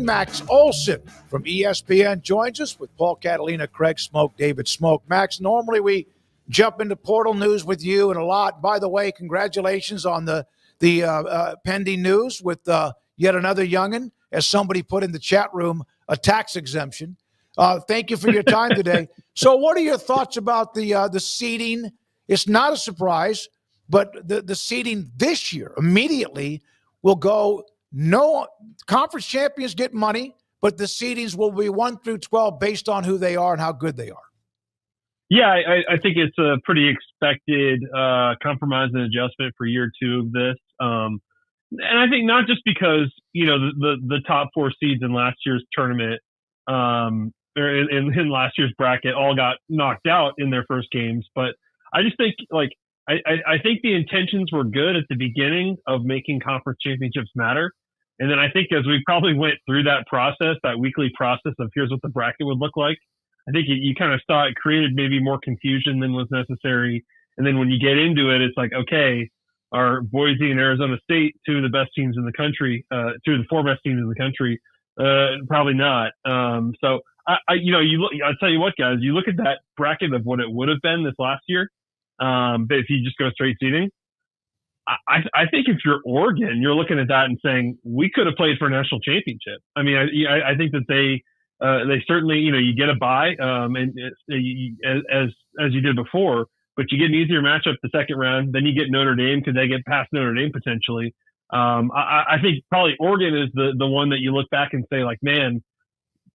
Max Olson from ESPN joins us with Paul Catalina, Craig Smoke, David Smoke. Max, normally we jump into portal news with you and a lot. By the way, congratulations on the pending news with yet another youngin', as somebody put in the chat room, a tax exemption. Thank you for your time today. So what are your thoughts about the seeding? It's not a surprise, but the seeding this year immediately will go, no conference champions get money, but the seedings will be 1 through 12 based on who they are and how good they are. Yeah, I think it's a pretty expected compromise and adjustment for year 2 of this. And I think not just because, the top 4 seeds in last year's tournament, or in last year's bracket all got knocked out in their first games, but I just think I think the intentions were good at the beginning of making conference championships matter. And then I think as we probably went through that process, that weekly process of here's what the bracket would look like, I think you kind of saw it created maybe more confusion than was necessary. And then when you get into it, it's like, okay, are Boise and Arizona State 2 of the best teams in the country, 2 of the 4 best teams in the country? Probably not. So I'll tell you what, guys, you look at that bracket of what it would have been this last year. But if you just go straight seeding, I think if you're Oregon, you're looking at that and saying, we could have played for a national championship. I mean, I think that they certainly, you get a bye, and as you did before, but you get an easier matchup the second round. Then you get Notre Dame. Could they get past Notre Dame potentially? I think probably Oregon is the one that you look back and say, like, man,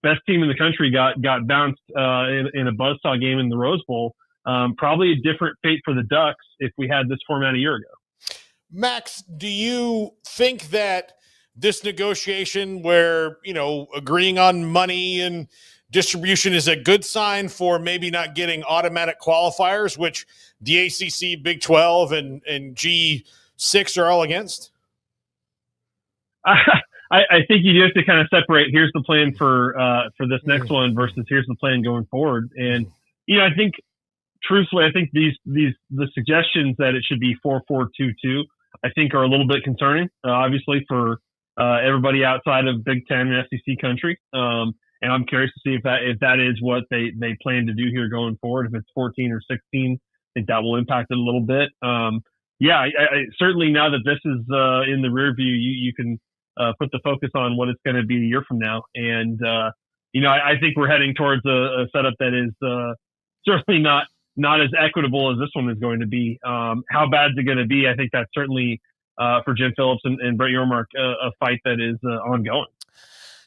best team in the country got bounced in a buzzsaw game in the Rose Bowl. Probably a different fate for the Ducks if we had this format a year ago. Max, do you think that this negotiation where, agreeing on money and distribution is a good sign for maybe not getting automatic qualifiers, which the ACC, Big 12, and G6 are all against? I think you have to kind of separate, here's the plan for this next one versus here's the plan going forward. And, I think, truthfully, I think the suggestions that it should be 4-4-2-2, I think are a little bit concerning, obviously for everybody outside of Big Ten and SEC country. And I'm curious to see if that is what they plan to do here going forward. If it's 14 or 16, I think that will impact it a little bit. I certainly now that this is in the rear view, you can put the focus on what it's going to be a year from now. And, I think we're heading towards a setup that is certainly not as equitable as this one is going to be. How bad is it going to be? I think that's certainly for Jim Phillips and Brett Yormark a fight that is ongoing.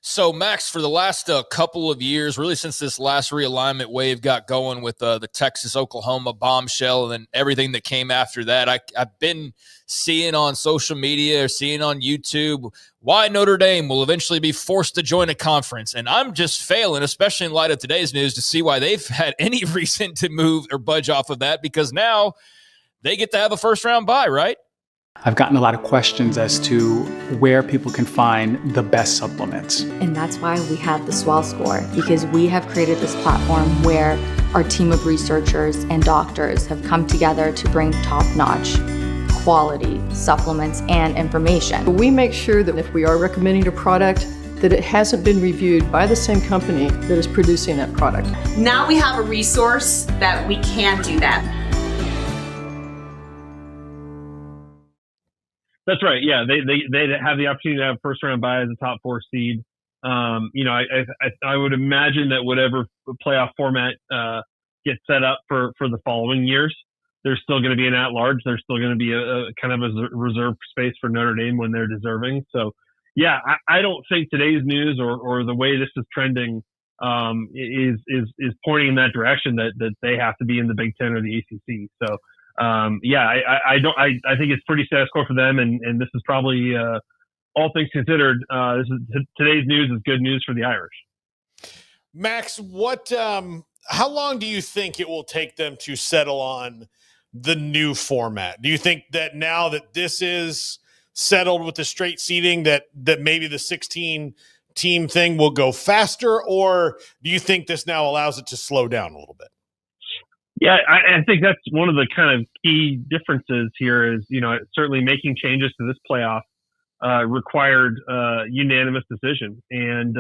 So, Max, for the last couple of years, really since this last realignment wave got going with the Texas-Oklahoma bombshell and then everything that came after that, I've been seeing on social media or seeing on YouTube why Notre Dame will eventually be forced to join a conference. And I'm just failing, especially in light of today's news, to see why they've had any reason to move or budge off of that, because now they get to have a first-round bye, right? I've gotten a lot of questions as to where people can find the best supplements. And that's why we have the Swell Score, because we have created this platform where our team of researchers and doctors have come together to bring top-notch quality supplements and information. We make sure that if we are recommending a product, that it hasn't been reviewed by the same company that is producing that product. Now we have a resource that we can do that. That's right. Yeah, they have the opportunity to have first round bye as a top 4 seed. I would imagine that whatever playoff format gets set up for the following years, there's still going to be an at-large. There's still going to be a kind of a reserve space for Notre Dame when they're deserving. So, yeah, I don't think today's news or the way this is trending is pointing in that direction that they have to be in the Big Ten or the ACC. So. I think it's pretty status quo for them, and this is probably all things considered. Today's news is good news for the Irish. Max, how long do you think it will take them to settle on the new format? Do you think that now that this is settled with the straight seeding that maybe the 16 team thing will go faster, or do you think this now allows it to slow down a little bit? Yeah, I think that's one of the kind of key differences here is, certainly making changes to this playoff required unanimous decision. And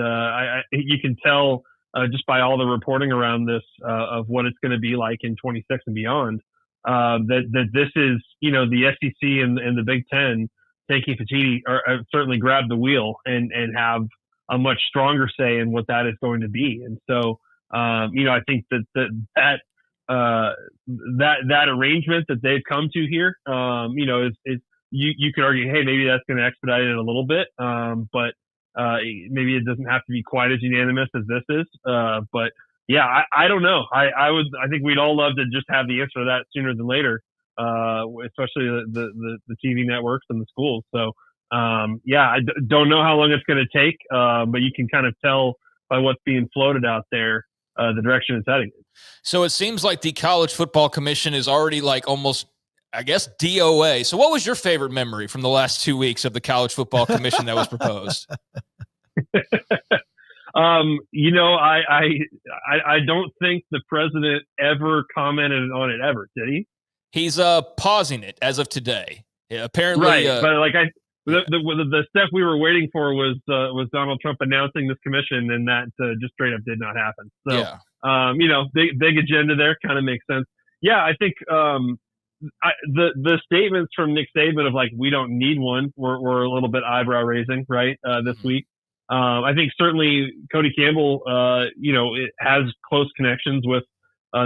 you can tell just by all the reporting around this of what it's going to be like in 26 and beyond, that this is, the SEC and the Big Ten taking Petitti or certainly grab the wheel and have a much stronger say in what that is going to be. And so, I think that arrangement that they've come to here, is you could argue, hey, maybe that's going to expedite it a little bit, but maybe it doesn't have to be quite as unanimous as this is. But yeah, I don't know. I think we'd all love to just have the answer to that sooner than later, especially the TV networks and the schools. So I don't know how long it's going to take, but you can kind of tell by what's being floated out there the direction it's heading. So it seems like the College Football Commission is already like almost, I guess, DOA. So what was your favorite memory from the last 2 weeks of the College Football Commission that was proposed? I don't think the president ever commented on it ever, did he? He's pausing it as of today. Yeah, apparently, right. But like the step we were waiting for was Donald Trump announcing this commission, and that just straight up did not happen. So, yeah. Big agenda there, kind of makes sense. Yeah, I think the statements from Nick Saban of like we don't need one were a little bit eyebrow raising, right? This week. I think certainly Cody Campbell, it has close connections with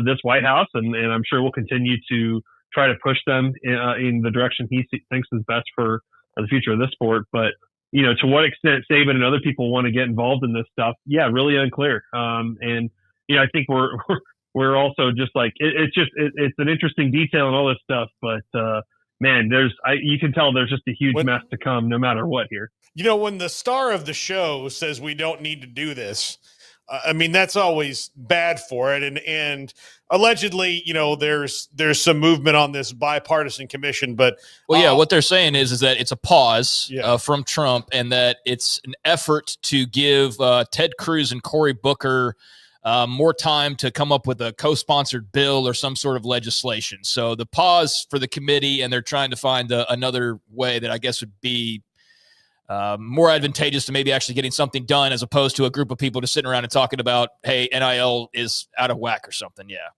this White House, and I'm sure we'll continue to try to push them in the direction he thinks is best for the future of this sport. But, to what extent Saban and other people want to get involved in this stuff, yeah, really unclear. And, I think we're also just like, it's an interesting detail and all this stuff, but, man, you can tell there's just a huge mess to come no matter what here. When the star of the show says we don't need to do this, that's always bad for it. And allegedly, there's some movement on this bipartisan commission, but what they're saying is that it's a pause from Trump, and that it's an effort to give Ted Cruz and Cory Booker more time to come up with a co-sponsored bill or some sort of legislation. So the pause for the committee, and they're trying to find another way that I guess would be more advantageous to maybe actually getting something done, as opposed to a group of people just sitting around and talking about, hey, NIL is out of whack or something. Yeah.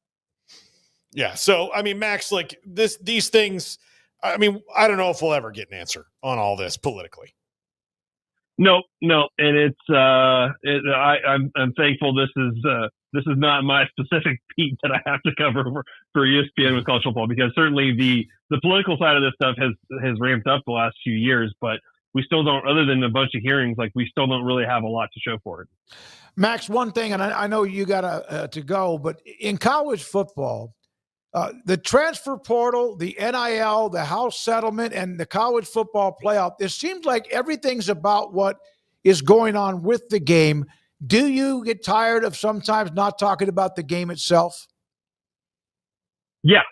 Yeah. So, Max, like these things, I don't know if we'll ever get an answer on all this politically. No. And it's, I'm thankful this is not my specific beat that I have to cover for ESPN with college football, because certainly the political side of this stuff has ramped up the last few years, but we still don't, other than a bunch of hearings, like we still don't really have a lot to show for it. Max, one thing, and I know you got to go, but in college football, the transfer portal, the NIL, the House settlement, and the college football playoff, it seems like everything's about what is going on with the game. Do you get tired of sometimes not talking about the game itself? Yeah,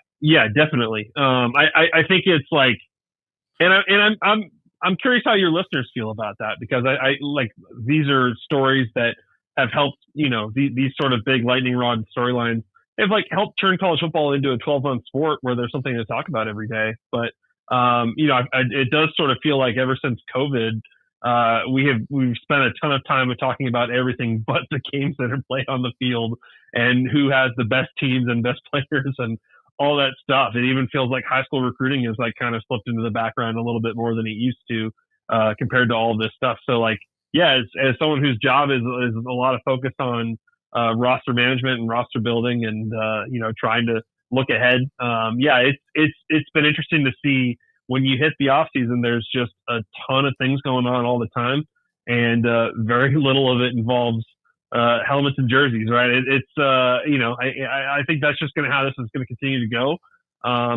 definitely. I think it's like, and I'm curious how your listeners feel about that, because I like, these are stories that have helped, these sort of big lightning rod storylines have like helped turn college football into a 12-month sport where there's something to talk about every day. But, it does sort of feel like ever since COVID, we've spent a ton of time talking about everything but the games that are played on the field and who has the best teams and best players and all that stuff. It even feels like high school recruiting is like kind of slipped into the background a little bit more than it used to, compared to all of this stuff. So like, yeah, as someone whose job is a lot of focus on roster management and roster building and trying to look ahead. It's been interesting to see when you hit the off season, there's just a ton of things going on all the time, and very little of it involves helmets and jerseys, right? I think that's just how this is going to continue to go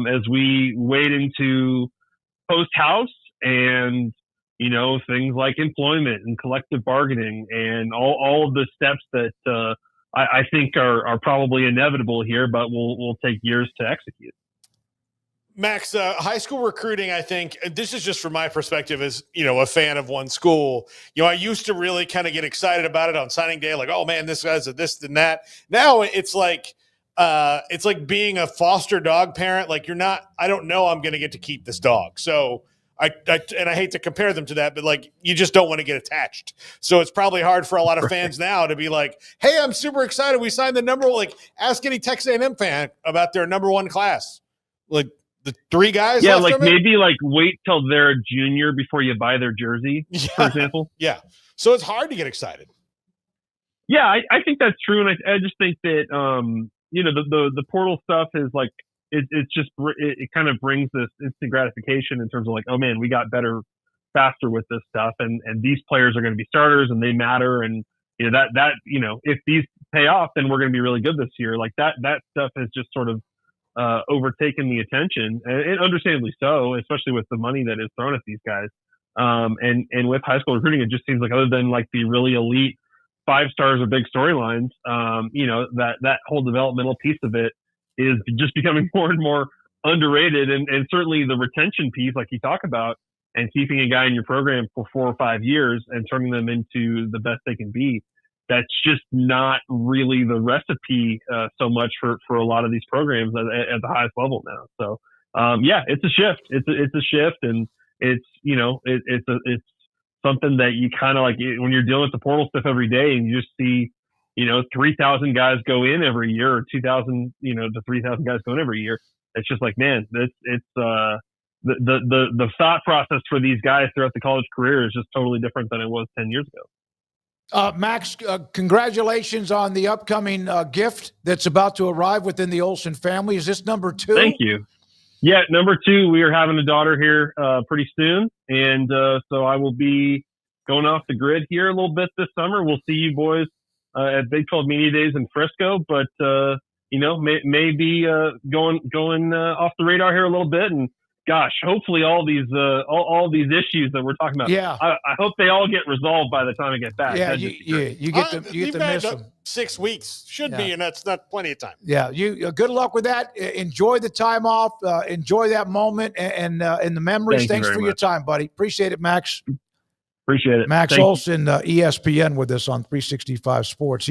as we wade into post-house and, things like employment and collective bargaining and all of the steps that I think are probably inevitable here, but will take years to execute. Max, high school recruiting, I think, this is just from my perspective as, a fan of one school. I used to really kind of get excited about it on signing day, like, oh man, this guy's a this and that. Now it's like being a foster dog parent. Like I don't know I'm going to get to keep this dog. So And I hate to compare them to that, but like you just don't want to get attached. So it's probably hard for a lot of fans now to be like, "Hey, I'm super excited. We signed the number one." Like, ask any Texas A&M fan about their number one class. Like the 3 guys. Yeah, left like from it? maybe like wait till they're a junior before you buy their jersey, for example. Yeah. So it's hard to get excited. Yeah, I think that's true, and I just think that the portal stuff is like it kind of brings this instant gratification in terms of like, oh man, we got better faster with this stuff, and these players are going to be starters and they matter, and that if these pay off, then we're going to be really good this year. Like that stuff has just sort of overtaken the attention, and understandably so, especially with the money that is thrown at these guys. And with high school recruiting, it just seems like other than like the really elite 5 stars or big storylines, that whole developmental piece of it is just becoming more and more underrated. And certainly the retention piece, like you talk about, and keeping a guy in your program for 4 or 5 years and turning them into the best they can be, that's just not really the recipe so much for a lot of these programs at the highest level now. So it's a shift. It's a shift, and it's it's something that you kind of like when you're dealing with the portal stuff every day, and you just see 3,000 guys go in every year, or 2,000 to 3,000 guys go in every year. It's just like, man, it's the thought process for these guys throughout the college career is just totally different than it was 10 years ago. Max, congratulations on the upcoming gift that's about to arrive within the Olson family. Is this number 2? Thank you. Yeah, number 2. We are having a daughter here pretty soon, and so I will be going off the grid here a little bit this summer. We'll see you boys at Big 12 Media Days in Frisco, but maybe going off the radar here a little bit. And gosh, hopefully all these issues that we're talking about, I hope they all get resolved by the time I get back. Yeah, you get to miss them. 6 weeks should be, and that's not plenty of time. Yeah, you good luck with that. Enjoy the time off. Enjoy that moment and the memories. Thanks for your time, buddy. Appreciate it, Max. Appreciate it. Max Olson, ESPN, with us on 365 Sports.